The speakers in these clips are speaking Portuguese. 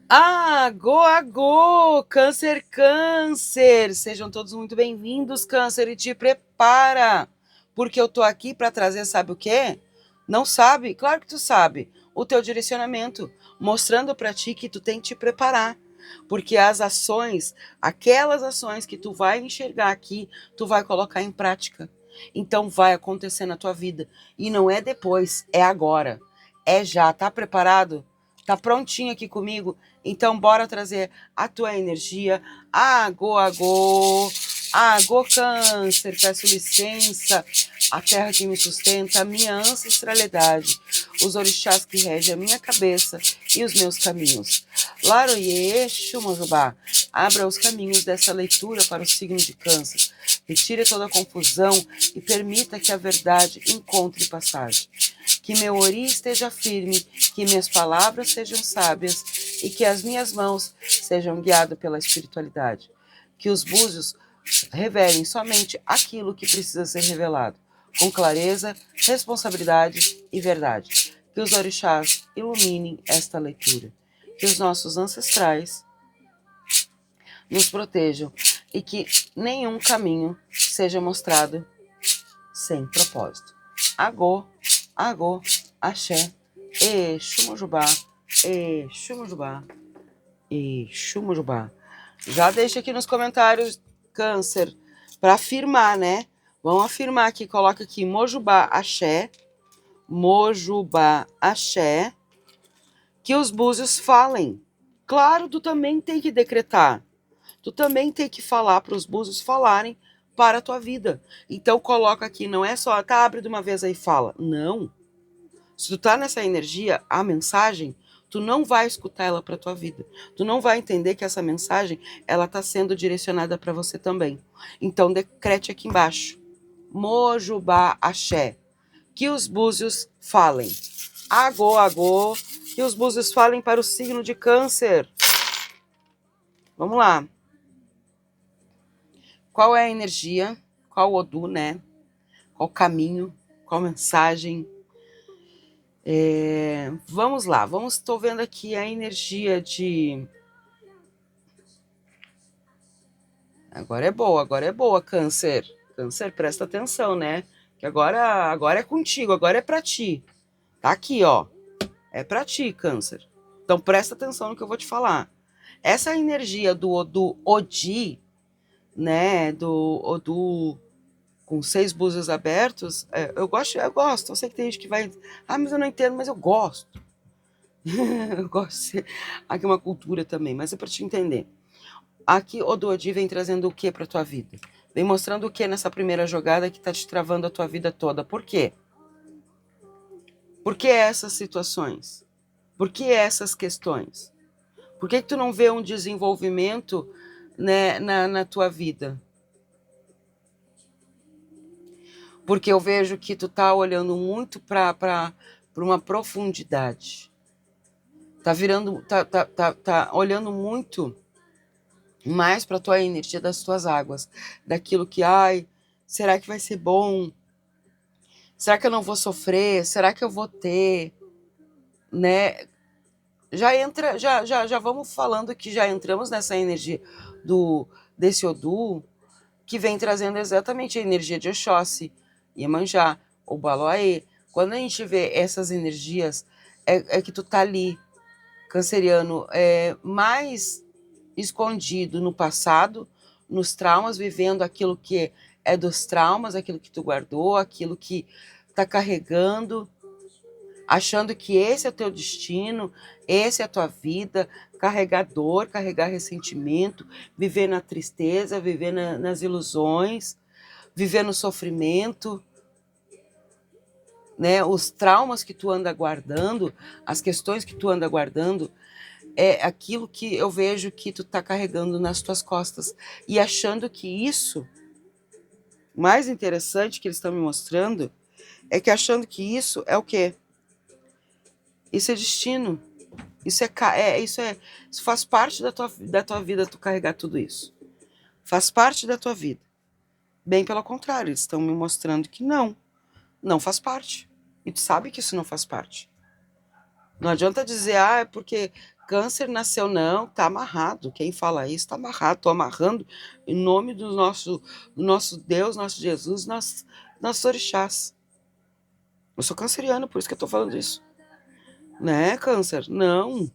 Agô, câncer, câncer! Sejam todos muito bem-vindos, câncer, e te prepara, porque eu tô aqui para trazer, sabe o quê? Não sabe? Claro que tu sabe. O teu direcionamento, mostrando para ti que tu tem que te preparar, porque as ações, aquelas ações que tu vai enxergar aqui, tu vai colocar em prática. Então vai acontecer na tua vida, e não é depois, é agora. É já, tá preparado? Tá prontinho aqui comigo? Então, bora trazer a tua energia. Agô, câncer, peço licença, a terra que me sustenta, a minha ancestralidade, os orixás que regem a minha cabeça e os meus caminhos. Laroye, Shumajubá, abra os caminhos dessa leitura para o signo de câncer, retire toda a confusão e permita que a verdade encontre passagem. Que meu ori esteja firme, que minhas palavras sejam sábias e que as minhas mãos sejam guiadas pela espiritualidade. Que os búzios revelem somente aquilo que precisa ser revelado, com clareza, responsabilidade e verdade. Que os orixás iluminem esta leitura. Que os nossos ancestrais nos protejam e que nenhum caminho seja mostrado sem propósito. Agô, axé, Exumujubá, Exumujubá, Exumujubá. Já deixa aqui nos comentários, câncer, para afirmar, né? Vamos afirmar aqui, coloca aqui Mojubá, axé, que os búzios falem. Claro, tu também tem que decretar. Tu também tem que falar para os búzios falarem para a tua vida. Então coloca aqui, não é só, tá, abre de uma vez aí e fala. Não. Se tu tá nessa energia, a mensagem, tu não vai escutar ela para tua vida. Tu não vai entender que essa mensagem, ela tá sendo direcionada para você também. Então decrete aqui embaixo. Mojubá axé. Que os búzios falem. Agô, que os búzios falem para o signo de câncer. Vamos lá. Qual é a energia? Qual o Odu, né? Qual o caminho? Qual mensagem? Vamos lá, estou vendo aqui a energia de... Agora é boa, câncer. Câncer, presta atenção, né? Que agora é contigo, agora é pra ti. Tá aqui, ó. É pra ti, câncer. Então presta atenção no que eu vou te falar. Essa energia do Odi, né? Do Odu com 6 búzios abertos, eu gosto. Eu sei que tem gente que vai... Ah, mas eu não entendo, mas eu gosto. Eu gosto de ser... Aqui é uma cultura também, mas é para te entender. Aqui o Dodi vem trazendo o que para tua vida? Vem mostrando o que nessa primeira jogada que tá te travando a tua vida toda. Por quê? Por que essas situações? Por que essas questões? Por que tu não vê um desenvolvimento, né, na tua vida? Porque eu vejo que tu tá olhando muito para uma profundidade. Tá olhando muito mais para tua energia das tuas águas, daquilo que, ai, será que vai ser bom? Será que eu não vou sofrer? Será que eu vou ter, né? Já vamos falando que já entramos nessa energia desse Odu, que vem trazendo exatamente a energia de Oxóssi, Iemanjá, Obaloaê. Quando a gente vê essas energias, é que tu tá ali, canceriano, mais escondido no passado, nos traumas, vivendo aquilo que é dos traumas, aquilo que tu guardou, aquilo que tá carregando, achando que esse é o teu destino, esse é a tua vida, carregar dor, carregar ressentimento, viver na tristeza, viver nas ilusões, viver no sofrimento, né? Os traumas que tu anda guardando, as questões que tu anda guardando, é aquilo que eu vejo que tu tá carregando nas tuas costas e achando que isso, mais interessante que eles estão me mostrando, é que achando que isso é o quê? Isso é destino. Isso faz parte da tua vida, tu carregar tudo isso. Faz parte da tua vida. Bem pelo contrário, eles estão me mostrando que não faz parte. E tu sabe que isso não faz parte. Não adianta dizer, é porque Câncer nasceu não, tá amarrado. Quem fala isso tá amarrado. Tô amarrando em nome do nosso Deus, nosso Jesus, nossos orixás. Eu sou canceriano, por isso que eu tô falando isso. Né, Câncer? Não.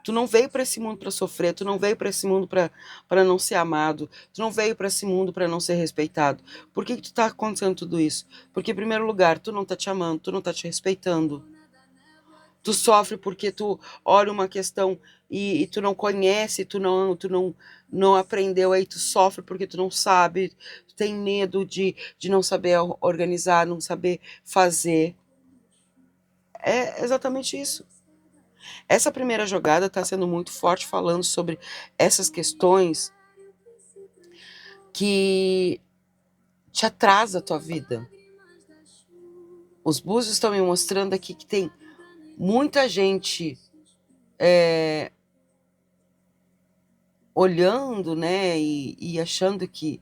Tu não veio para esse mundo para sofrer, tu não veio para esse mundo para não ser amado, tu não veio para esse mundo para não ser respeitado. Por que tu tá acontecendo tudo isso? Porque, em primeiro lugar, tu não tá te amando, tu não tá te respeitando. Tu sofre porque tu olha uma questão e tu não conhece, tu não aprendeu, aí tu sofre porque tu não sabe, tu tem medo de não saber organizar, não saber fazer. É exatamente isso. Essa primeira jogada está sendo muito forte falando sobre essas questões que te atrasa a tua vida. Os búzios estão me mostrando aqui que tem muita gente olhando, né, e achando que,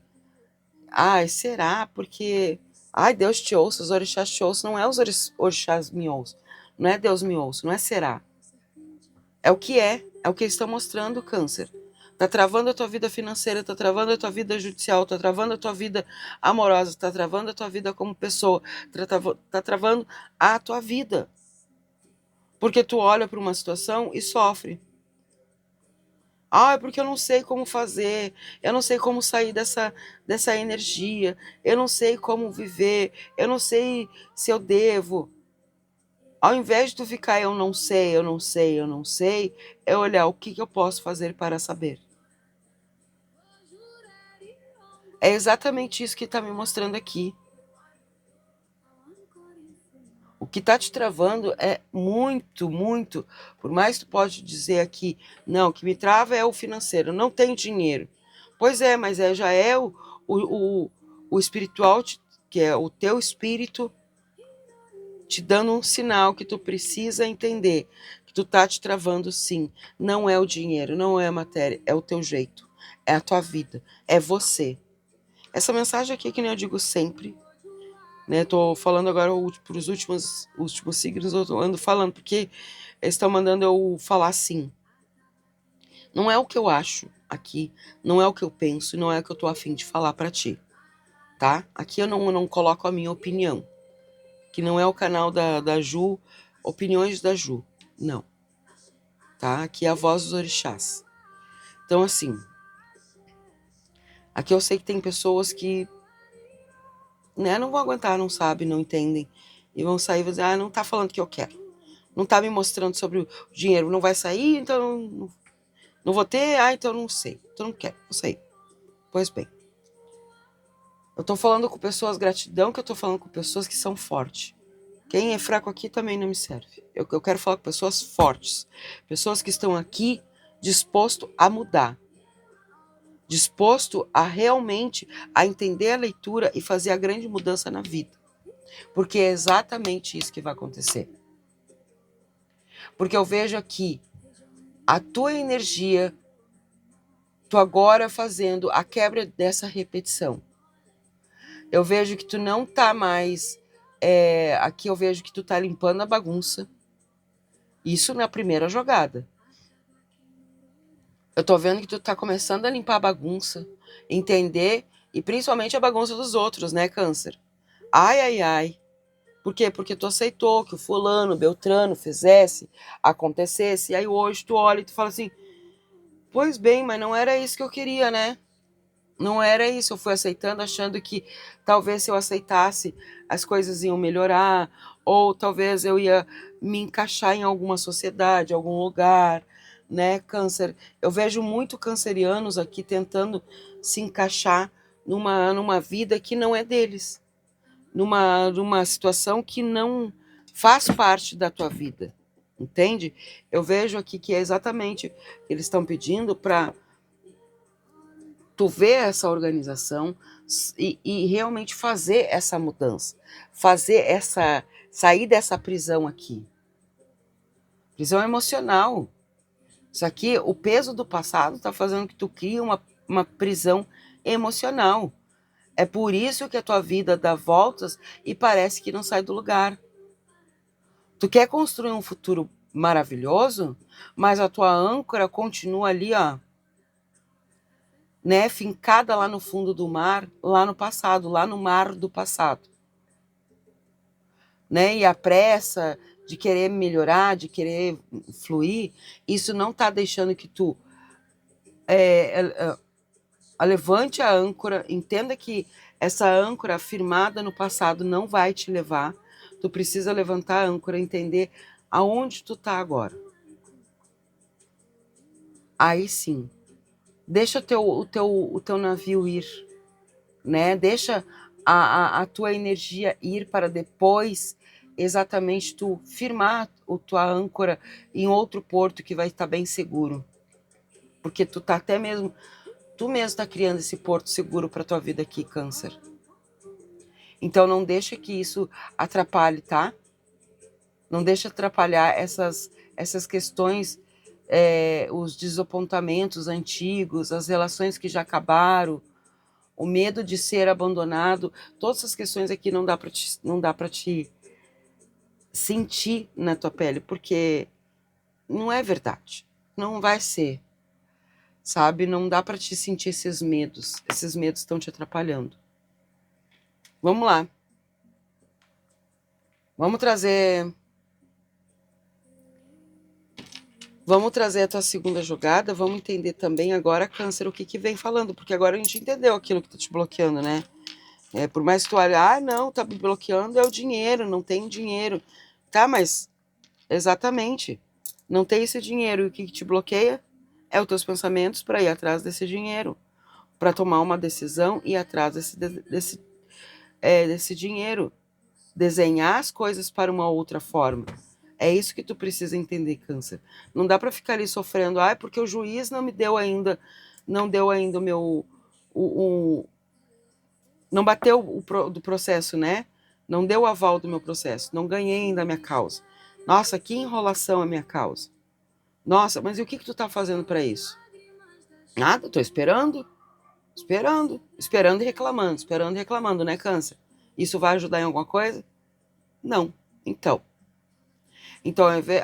será? Porque, Deus te ouça, os orixás te ouçam. Não é os orixás me ouçam, não é Deus me ouça, não é será. É o que eles estão mostrando, Câncer. Tá travando a tua vida financeira, tá travando a tua vida judicial, tá travando a tua vida amorosa, tá travando a tua vida como pessoa, tá travando a tua vida. Porque tu olha para uma situação e sofre. É porque eu não sei como fazer, eu não sei como sair dessa energia, eu não sei como viver, eu não sei se eu devo. Ao invés de tu ficar eu não sei, eu não sei, eu não sei, é olhar o que eu posso fazer para saber. É exatamente isso que está me mostrando aqui. O que está te travando é muito, muito. Por mais que tu pode dizer aqui, não, o que me trava é o financeiro, não tenho dinheiro. Pois é, mas já é o espiritual, que é o teu espírito, te dando um sinal que tu precisa entender, que tu tá te travando sim. Não é o dinheiro, não é a matéria, é o teu jeito, é a tua vida, é você. Essa mensagem aqui, que nem eu digo sempre, né? Tô falando agora para os últimos signos, eu ando falando, porque eles estão mandando eu falar assim. Não é o que eu acho aqui, não é o que eu penso, não é o que eu tô a fim de falar para ti, tá? Aqui eu não coloco a minha opinião, que não é o canal da Ju, Opiniões da Ju, não, tá? Aqui é a voz dos orixás. Então, assim, aqui eu sei que tem pessoas que, né, não vão aguentar, não sabem, não entendem, e vão sair e vão dizer, não tá falando o que eu quero. Não tá me mostrando sobre o dinheiro, não vai sair, então não vou ter, então não sei, então não quero, vou sair. Pois bem, eu tô falando com pessoas, gratidão, que eu tô falando com pessoas que são fortes. Quem é fraco aqui também não me serve. Eu quero falar com pessoas fortes, pessoas que estão aqui disposto a mudar, disposto a realmente a entender a leitura e fazer a grande mudança na vida. Porque é exatamente isso que vai acontecer. Porque eu vejo aqui a tua energia, tu agora fazendo a quebra dessa repetição. Eu vejo que tu não tá mais... aqui eu vejo que tu tá limpando a bagunça. Isso na primeira jogada. Eu tô vendo que tu tá começando a limpar a bagunça, entender, e principalmente a bagunça dos outros, né, Câncer? Ai. Por quê? Porque tu aceitou que o fulano, o Beltrano fizesse, acontecesse, e aí hoje tu olha e tu fala assim, pois bem, mas não era isso que eu queria, né? Não era isso, eu fui aceitando, achando que talvez se eu aceitasse as coisas iam melhorar, ou talvez eu ia me encaixar em alguma sociedade, algum lugar, né, Câncer? Eu vejo muito cancerianos aqui tentando se encaixar numa vida que não é deles, numa situação que não faz parte da tua vida, entende? Eu vejo aqui que é exatamente, eles estão pedindo para tu ver essa organização e realmente fazer essa mudança, sair dessa prisão aqui. Prisão emocional. Isso aqui, o peso do passado está fazendo que tu crie uma prisão emocional. É por isso que a tua vida dá voltas e parece que não sai do lugar. Tu quer construir um futuro maravilhoso, mas a tua âncora continua ali, ó, né, fincada lá no fundo do mar, lá no passado, lá no mar do passado, né? E a pressa de querer melhorar, de querer fluir, isso não tá deixando que tu levante a âncora, entenda que essa âncora firmada no passado não vai te levar. Tu precisa levantar a âncora, entender aonde tu tá agora. Aí sim, deixa o teu navio ir, né? Deixa a tua energia ir para depois exatamente tu firmar a tua âncora em outro porto que vai estar bem seguro. Porque tu tá até mesmo, tu mesmo está criando esse porto seguro para tua vida aqui, Câncer. Então não deixa que isso atrapalhe, tá? Não deixa atrapalhar essas questões, os desapontamentos antigos, as relações que já acabaram, o medo de ser abandonado, todas essas questões aqui não dá para te sentir na tua pele, porque não é verdade, não vai ser, sabe? Não dá para te sentir esses medos estão te atrapalhando. Vamos lá, vamos trazer a tua segunda jogada, vamos entender também agora, Câncer, o que vem falando, porque agora a gente entendeu aquilo que tá te bloqueando, né? Por mais que tu olhe, não, tá me bloqueando é o dinheiro, não tem dinheiro. Tá, mas exatamente, não tem esse dinheiro, e o que te bloqueia é os teus pensamentos para ir atrás desse dinheiro, para tomar uma decisão e ir atrás desse dinheiro, desenhar as coisas para uma outra forma. É isso que tu precisa entender, Câncer. Não dá para ficar ali sofrendo, porque o juiz não deu ainda o meu, não bateu do processo, né? Não deu o aval do meu processo, não ganhei ainda a minha causa. Nossa, que enrolação a minha causa. Nossa, mas e o que tu tá fazendo para isso? Nada, tô esperando e reclamando, né, Câncer? Isso vai ajudar em alguma coisa? Não. Então,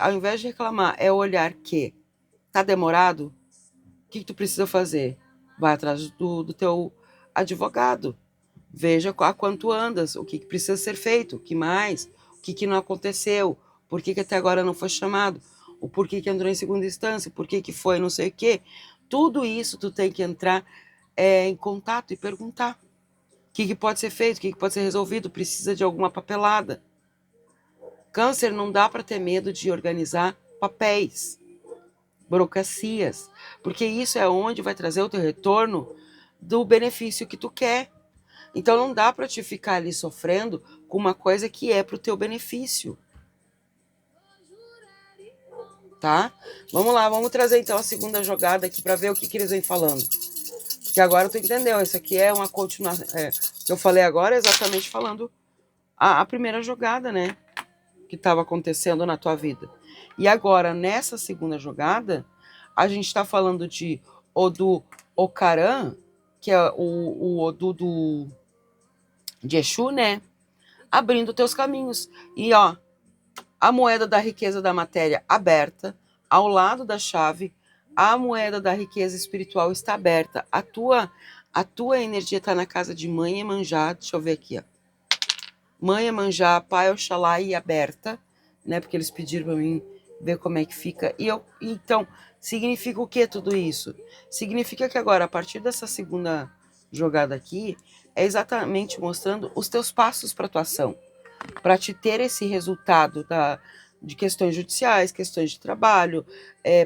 ao invés de reclamar, é olhar que tá demorado, o que tu precisa fazer? Vai atrás do teu advogado. Veja a quanto andas, o que precisa ser feito, o que mais, o que não aconteceu, por que até agora não foi chamado, o porquê que entrou em segunda instância, por que foi não sei o quê. Tudo isso tu tem que entrar em contato e perguntar. O que pode ser feito, o que pode ser resolvido, precisa de alguma papelada. Câncer, não dá para ter medo de organizar papéis, burocracias, porque isso é onde vai trazer o teu retorno do benefício que tu quer. Então não dá para te ficar ali sofrendo com uma coisa que é pro teu benefício. Tá? Vamos lá, vamos trazer então a segunda jogada aqui para ver o que eles vêm falando. Porque agora tu entendeu, isso aqui é uma continuação. O que eu falei agora é exatamente falando a primeira jogada, né? Que estava acontecendo na tua vida. E agora, nessa segunda jogada, a gente está falando de Odu Okaran, que é o Odu de Exu, né? Abrindo teus caminhos. E ó, a moeda da riqueza da matéria aberta, ao lado da chave, a moeda da riqueza espiritual está aberta. A tua energia está na casa de Mãe Iemanjá, deixa eu ver aqui, ó. Mãe Iemanjá, Pai Oxalá e aberta, né? Porque eles pediram para mim ver como é que fica. Então, significa o que tudo isso? Significa que agora, a partir dessa segunda jogada aqui, é exatamente mostrando os teus passos para tua ação, para te ter esse resultado de questões judiciais, questões de trabalho,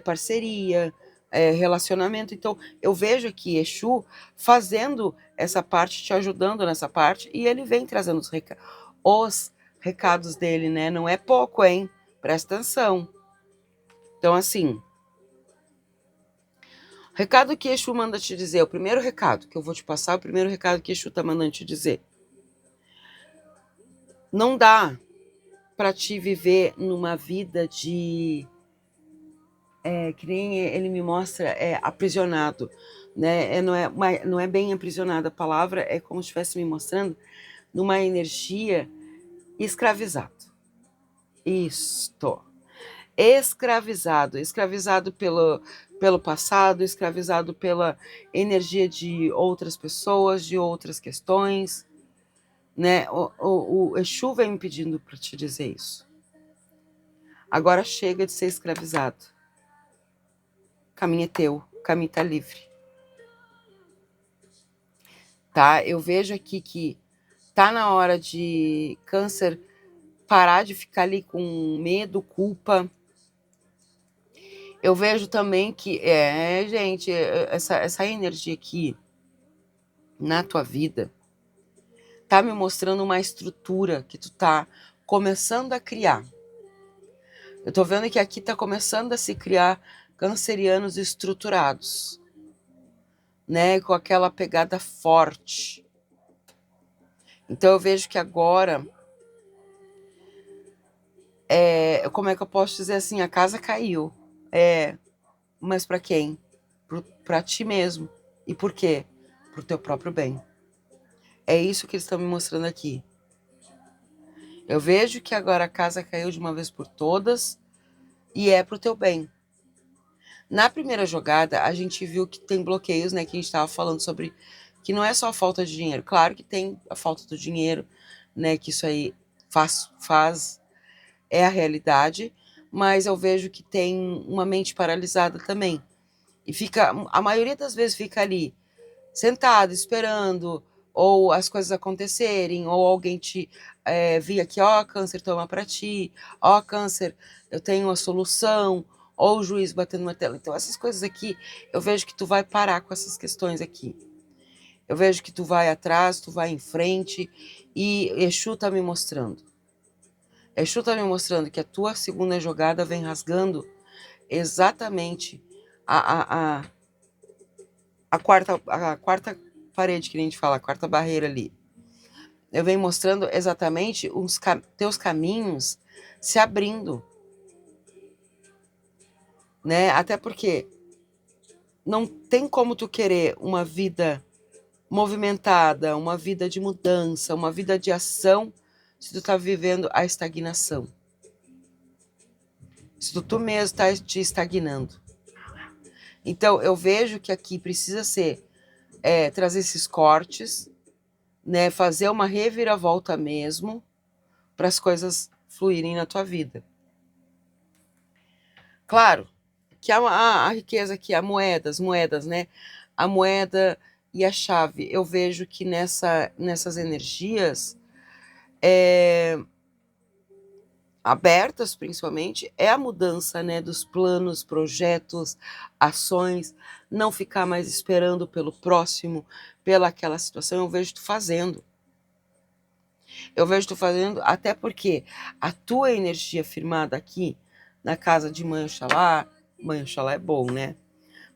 parceria, relacionamento. Então, eu vejo aqui Exu fazendo essa parte, te ajudando nessa parte, e ele vem trazendo os recados dele, né? Não é pouco, hein? Presta atenção. Então, assim, recado que Exu manda te dizer, o primeiro recado que eu vou te passar, o primeiro recado que Exu tá mandando te dizer. Não dá para te viver numa vida de que nem ele me mostra, aprisionado, né? Não é bem aprisionado, a palavra é como se estivesse me mostrando numa energia escravizada. Isto. escravizado, escravizado pelo passado, escravizado pela energia de outras pessoas, de outras questões, né? O Exu vem me pedindo para te dizer isso. Agora chega de ser escravizado. O caminho é teu, o caminho tá livre. Tá? Eu vejo aqui que tá na hora de Câncer parar de ficar ali com medo, culpa. Eu vejo também que, gente, essa energia aqui na tua vida tá me mostrando uma estrutura que tu tá começando a criar. Eu tô vendo que aqui tá começando a se criar cancerianos estruturados, né, com aquela pegada forte. Então eu vejo que agora, como é que eu posso dizer assim, a casa caiu. Mas para quem? Para ti mesmo. E por quê? Pro teu próprio bem. É isso que eles estão me mostrando aqui. Eu vejo que agora a casa caiu de uma vez por todas e é pro teu bem. Na primeira jogada, a gente viu que tem bloqueios, né? Que a gente estava falando sobre que não é só a falta de dinheiro. Claro que tem a falta do dinheiro, né? Que isso aí é a realidade, mas eu vejo que tem uma mente paralisada também. E a maioria das vezes fica ali, sentado, esperando, ou as coisas acontecerem, ou alguém te vir aqui, ó, Câncer, toma para ti, ó, Câncer, eu tenho a solução, ou o juiz batendo na tela. Então, essas coisas aqui, eu vejo que tu vai parar com essas questões aqui. Eu vejo que tu vai atrás, tu vai em frente, e Exu tá me mostrando. Exu tá me mostrando que a tua segunda jogada vem rasgando exatamente a quarta parede, que a gente fala, a quarta barreira ali. Eu venho mostrando exatamente os teus caminhos se abrindo, né? Até porque não tem como tu querer uma vida movimentada, uma vida de mudança, uma vida de ação, se tu tá vivendo a estagnação. Se tu mesmo tá te estagnando. Então, eu vejo que aqui precisa ser trazer esses cortes, né? Fazer uma reviravolta mesmo para as coisas fluírem na tua vida. Claro que a riqueza aqui, as moedas, né? A moeda e a chave. Eu vejo que nessas energias abertas, principalmente, é a mudança, né, dos planos, projetos, ações, não ficar mais esperando pelo próximo, pela aquela situação. Eu vejo tu fazendo. Eu vejo tu fazendo, até porque a tua energia firmada aqui na casa de Mãe Oxalá é bom, né?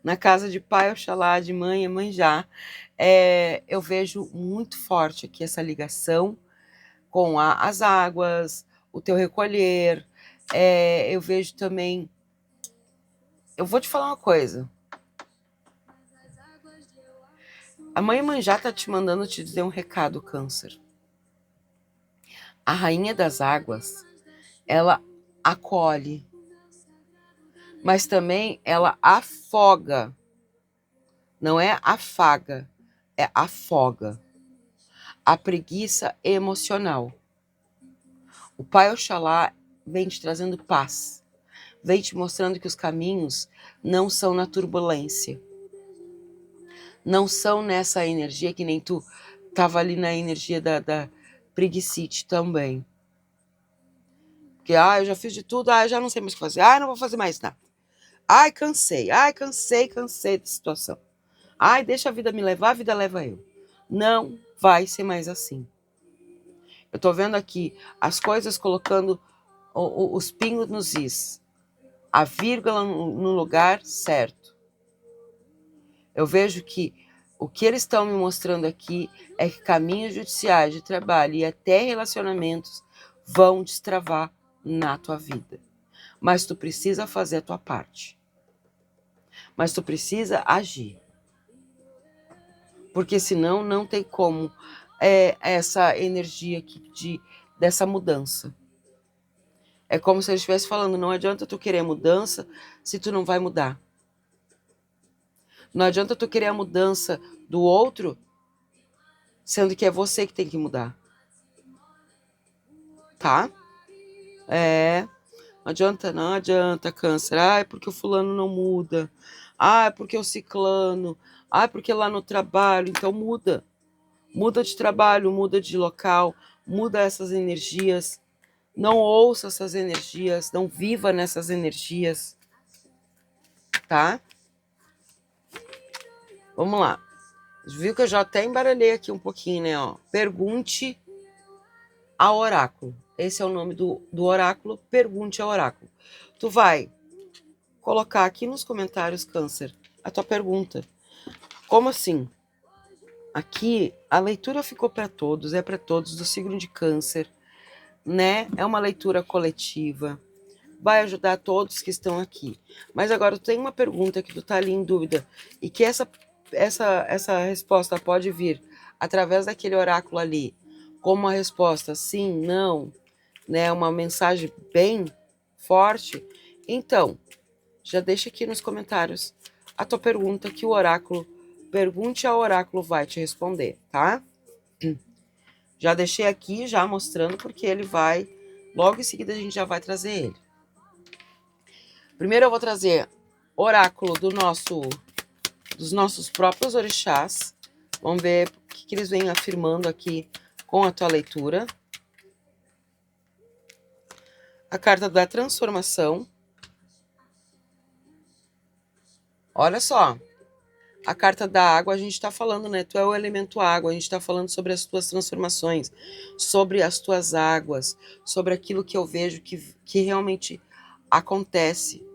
Na casa de Pai Oxalá, de Mãe Iemanjá, eu vejo muito forte aqui essa ligação com as águas, o teu recolher. Eu vejo também. Eu vou te falar uma coisa. A Mãe Iemanjá tá te mandando te dizer um recado, Câncer. A rainha das águas, ela acolhe, mas também ela afoga. Não é afaga, é afoga. A preguiça emocional. O Pai Oxalá vem te trazendo paz. Vem te mostrando que os caminhos não são na turbulência. Não são nessa energia que nem tu tava ali na energia da preguicite também. Porque, eu já fiz de tudo, eu já não sei mais o que fazer, não vou fazer mais nada. Cansei, cansei da situação. Deixa a vida me levar, a vida leva eu. Não vai ser mais assim. Eu tô vendo aqui as coisas colocando os pingos nos is, a vírgula no lugar certo. Eu vejo que o que eles estão me mostrando aqui é que caminhos judiciais de trabalho e até relacionamentos vão destravar na tua vida. Mas tu precisa fazer a tua parte. Mas tu precisa agir. Porque senão não tem como essa energia aqui dessa mudança. É como se ele estivesse falando, não adianta tu querer mudança se tu não vai mudar. Não adianta tu querer a mudança do outro, sendo que é você que tem que mudar. Tá? Não adianta, câncer. É porque o fulano não muda. É porque o ciclano. É porque lá no trabalho. Então muda. Muda de trabalho, muda de local, muda essas energias. Não ouça essas energias, não viva nessas energias. Tá? Vamos lá. Viu que eu já até embaralhei aqui um pouquinho, né? Ó. Pergunte ao oráculo. Esse é o nome do oráculo. Pergunte ao oráculo. Tu vai colocar aqui nos comentários, câncer, a tua pergunta. Como assim? Aqui a leitura ficou para todos, é para todos do signo de câncer, né? É uma leitura coletiva. Vai ajudar todos que estão aqui. Mas agora tu tem uma pergunta que tu tá ali em dúvida e que essa resposta pode vir através daquele oráculo ali, como uma resposta sim, não, né? Uma mensagem bem forte. Então, já deixa aqui nos comentários a tua pergunta que o oráculo, pergunte ao oráculo, vai te responder, tá? Já deixei aqui, já mostrando, porque ele vai, logo em seguida a gente já vai trazer ele. Primeiro eu vou trazer oráculo dos nossos próprios orixás. Vamos ver o que eles vêm afirmando aqui com a tua leitura. A carta da transformação. Olha só. A carta da água, a gente está falando, né? Tu é o elemento água, a gente está falando sobre as tuas transformações, sobre as tuas águas, sobre aquilo que eu vejo que realmente acontece.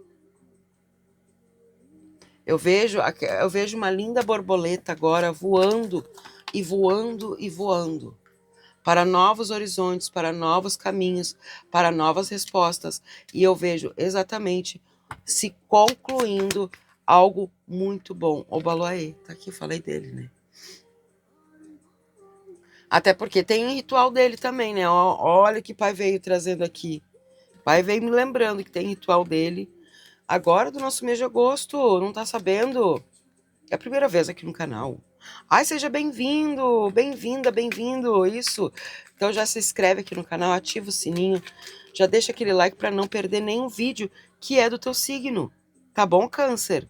Eu vejo uma linda borboleta agora voando e voando e voando para novos horizontes, para novos caminhos, para novas respostas. E eu vejo exatamente se concluindo algo muito bom. O Baloaê, tá aqui, falei dele, né? Até porque tem um ritual dele também, né? Olha que pai veio trazendo aqui. Pai veio me lembrando que tem ritual dele. Agora do nosso mês de agosto, não tá sabendo? É a primeira vez aqui no canal. Ai, seja bem-vindo, bem-vinda, bem-vindo, isso. Então já se inscreve aqui no canal, ativa o sininho, já deixa aquele like para não perder nenhum vídeo que é do teu signo, tá bom, câncer?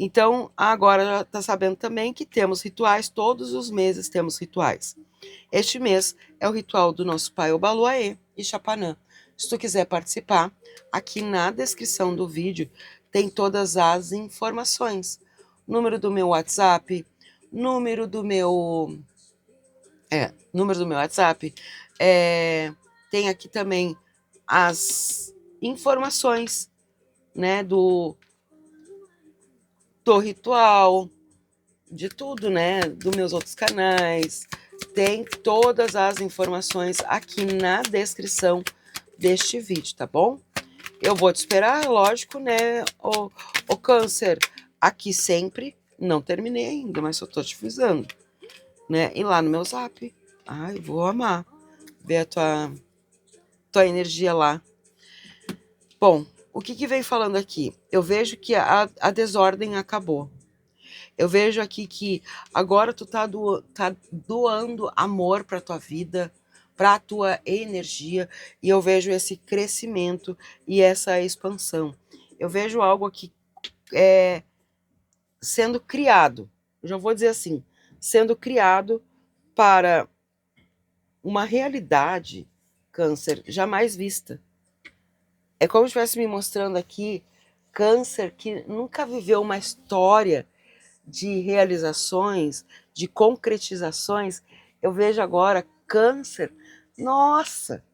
Então, agora já tá sabendo também que temos rituais, todos os meses temos rituais. Este mês é o ritual do nosso pai Obaloaê e Chapanã. Se tu quiser participar, aqui na descrição do vídeo tem todas as informações. Número do meu WhatsApp, número do meu WhatsApp, tem aqui também as informações, né, do ritual, de tudo, né, dos meus outros canais. Tem todas as informações aqui na descrição deste vídeo, tá bom? Eu vou te esperar, lógico, né, o câncer, aqui sempre. Não terminei ainda, mas só tô te avisando, né? E lá no meu zap. Ai, vou amar ver a tua energia lá. Bom, o que vem falando aqui? Eu vejo que a desordem acabou. Eu vejo aqui que agora tu tá doando amor para tua vida, para a tua energia, e eu vejo esse crescimento e essa expansão. Eu vejo algo aqui sendo criado, já vou dizer assim, sendo criado para uma realidade, câncer, jamais vista. É como se estivesse me mostrando aqui, câncer que nunca viveu uma história de realizações, de concretizações. Eu vejo agora câncer, nossa,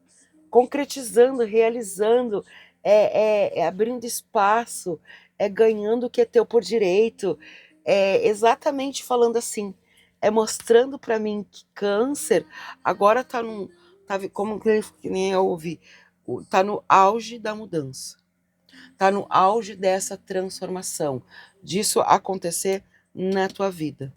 concretizando, realizando, abrindo espaço, ganhando o que é teu por direito, exatamente falando assim, mostrando para mim que câncer agora está como que nem eu ouvi, está no auge da mudança, está no auge dessa transformação, disso acontecer na tua vida.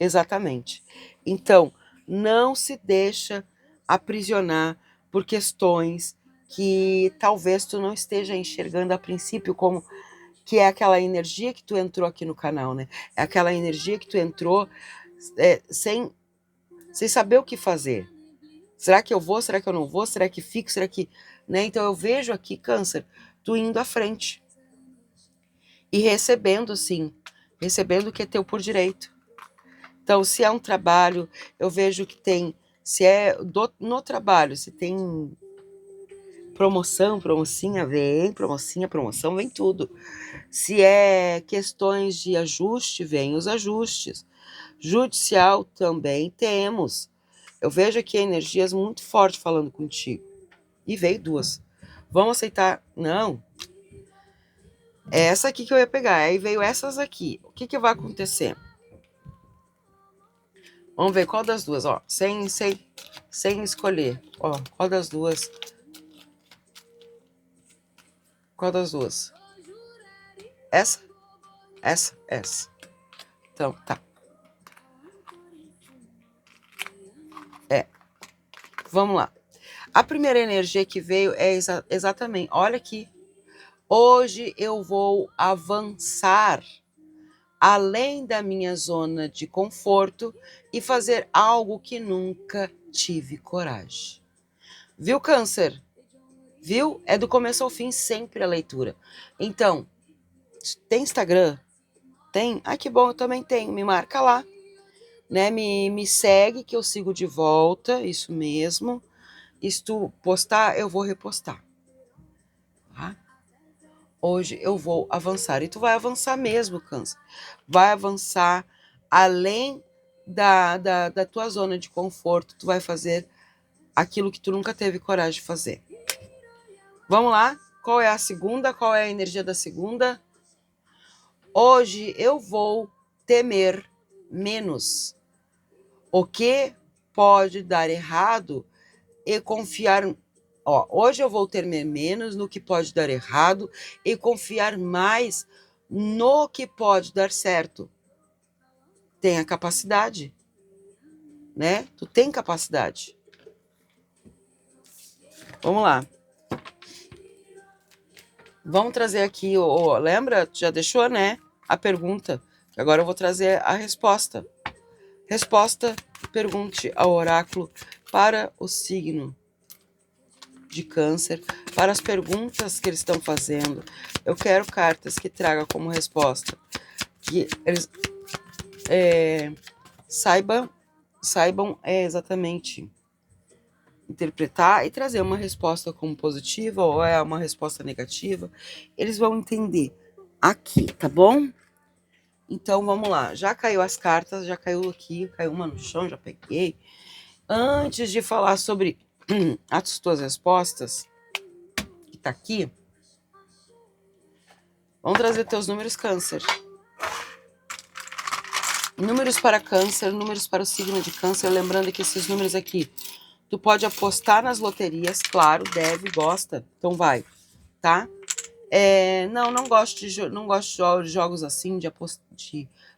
Exatamente. Então, não se deixa aprisionar por questões que talvez tu não esteja enxergando a princípio como que é aquela energia que tu entrou aqui no canal, né? É aquela energia que tu entrou sem saber o que fazer. Será que eu vou? Será que eu não vou? Será que fico? Será que... né? Então eu vejo aqui, Câncer, tu indo à frente. E recebendo, sim. Recebendo o que é teu por direito. Então, se é um trabalho, eu vejo que tem... Se é no trabalho, se tem promoção, promocinha, vem. Promocinha, promoção, vem tudo. Se é questões de ajuste, vem os ajustes. Judicial também temos. Eu vejo aqui energias muito fortes falando contigo. E veio duas. Vamos aceitar? Não. É essa aqui que eu ia pegar. Aí veio essas aqui. O que vai acontecer? Vamos ver qual das duas, ó. Sem escolher. Ó, qual das duas? Qual das duas? Essa? Essa. Então, tá. Vamos lá. A primeira energia que veio é exatamente, olha aqui. Hoje eu vou avançar além da minha zona de conforto e fazer algo que nunca tive coragem. Viu, Câncer? Viu? É do começo ao fim sempre a leitura. Então, tem Instagram? Tem? Ah, que bom, eu também tenho. Me marca lá. Né? Me segue que eu sigo de volta, isso mesmo. E se tu postar, eu vou repostar. Tá? Hoje eu vou avançar. E tu vai avançar mesmo, Câncer. Vai avançar além da tua zona de conforto. Tu vai fazer aquilo que tu nunca teve coragem de fazer. Vamos lá? Qual é a segunda? Qual é a energia da segunda? Hoje eu vou temer menos. O que pode dar errado e confiar... hoje eu vou temer menos no que pode dar errado e confiar mais no que pode dar certo. Tem a capacidade, né? Tu tem capacidade. Vamos lá. Vamos trazer aqui, lembra? Já deixou, né? A pergunta. Agora eu vou trazer a resposta. Resposta, pergunte ao oráculo para o signo de Câncer, para as perguntas que eles estão fazendo. Eu quero cartas que tragam como resposta, que eles saibam exatamente interpretar e trazer uma resposta como positiva ou é uma resposta negativa. Eles vão entender aqui, tá bom? Então vamos lá, já caiu as cartas, já caiu aqui, caiu uma no chão, já peguei. Antes de falar sobre as tuas respostas, que tá aqui, vamos trazer teus números, Câncer. Números para Câncer, números para o signo de Câncer, lembrando que esses números aqui, tu pode apostar nas loterias, claro, deve, gosta, então vai, tá? Não gosto de jogos assim, de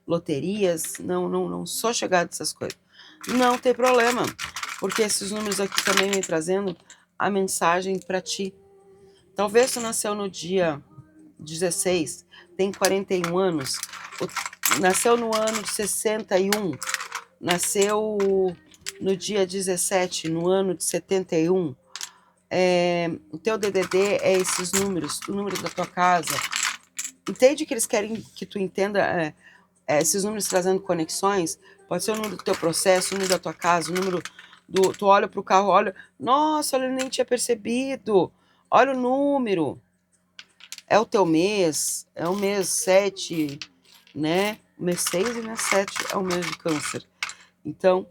loterias, não sou chegada dessas coisas. Não tem problema, porque esses números aqui também vem trazendo a mensagem para ti. Talvez tu nasceu no dia 16, tem 41 anos, nasceu no ano de 61, nasceu no dia 17, no ano de 71, o teu DDD é esses números, o número da tua casa. Entende que eles querem que tu entenda esses números trazendo conexões? Pode ser o número do teu processo, o número da tua casa, o número do... Tu olha pro carro, olha... Nossa, eu nem tinha percebido. Olha o número. É o teu mês, é o mês 7, né? O mês 6 e o mês 7 é o mês de Câncer. Então,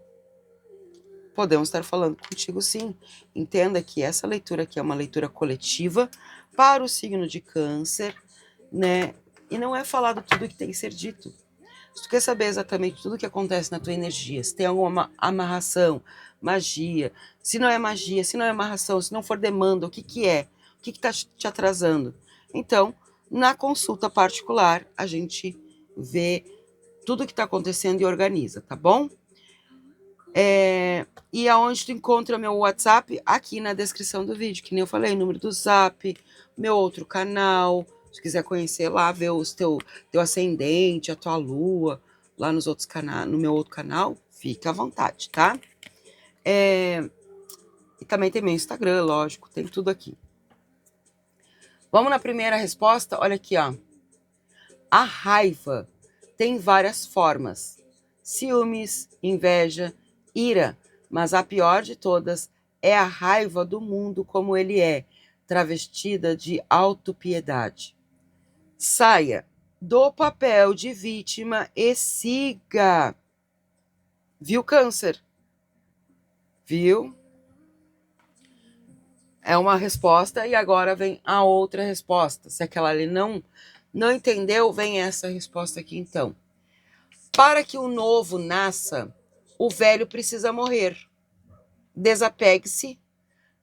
podemos estar falando contigo sim. Entenda que essa leitura aqui é uma leitura coletiva para o signo de Câncer, né? E não é falado tudo que tem que ser dito. Se tu quer saber exatamente tudo o que acontece na tua energia, se tem alguma amarração, magia, se não é magia, se não é amarração, se não for demanda, o que é? O que está te atrasando? Então, na consulta particular, a gente vê tudo o que está acontecendo e organiza, tá bom? E aonde tu encontra meu WhatsApp? Aqui na descrição do vídeo, que nem eu falei, número do Zap, meu outro canal, se quiser conhecer lá, ver os teu ascendente, a tua lua, lá nos outros canais, no meu outro canal, fica à vontade, tá? E também tem meu Instagram, lógico, tem tudo aqui. Vamos na primeira resposta? Olha aqui, ó. A raiva tem várias formas: ciúmes, inveja, ira, mas a pior de todas é a raiva do mundo como ele é, travestida de autopiedade. Saia do papel de vítima e siga. Viu, Câncer? Viu? É uma resposta e agora vem a outra resposta. Se aquela ali não entendeu, vem essa resposta aqui então. Para que o novo nasça, o velho precisa morrer. Desapegue-se,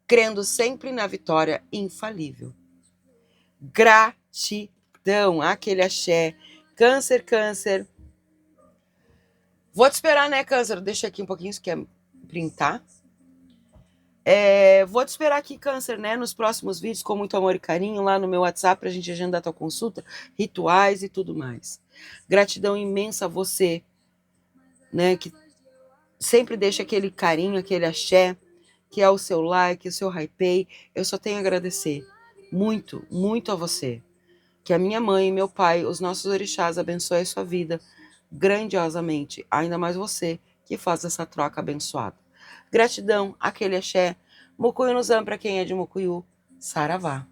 crendo sempre na vitória infalível. Gratidão, aquele axé. Câncer, Câncer. Vou te esperar, né, Câncer? Deixa aqui um pouquinho, se quer printar. Vou te esperar aqui, Câncer, né, nos próximos vídeos, com muito amor e carinho, lá no meu WhatsApp, pra gente agendar tua consulta, rituais e tudo mais. Gratidão imensa a você, né, que sempre deixa aquele carinho, aquele axé, que é o seu like, o seu hypei. Eu só tenho a agradecer muito, muito a você. Que a minha mãe, meu pai, os nossos orixás abençoem a sua vida grandiosamente. Ainda mais você que faz essa troca abençoada. Gratidão, aquele axé. Mucuyu no Zam para quem é de Mucuyu. Saravá.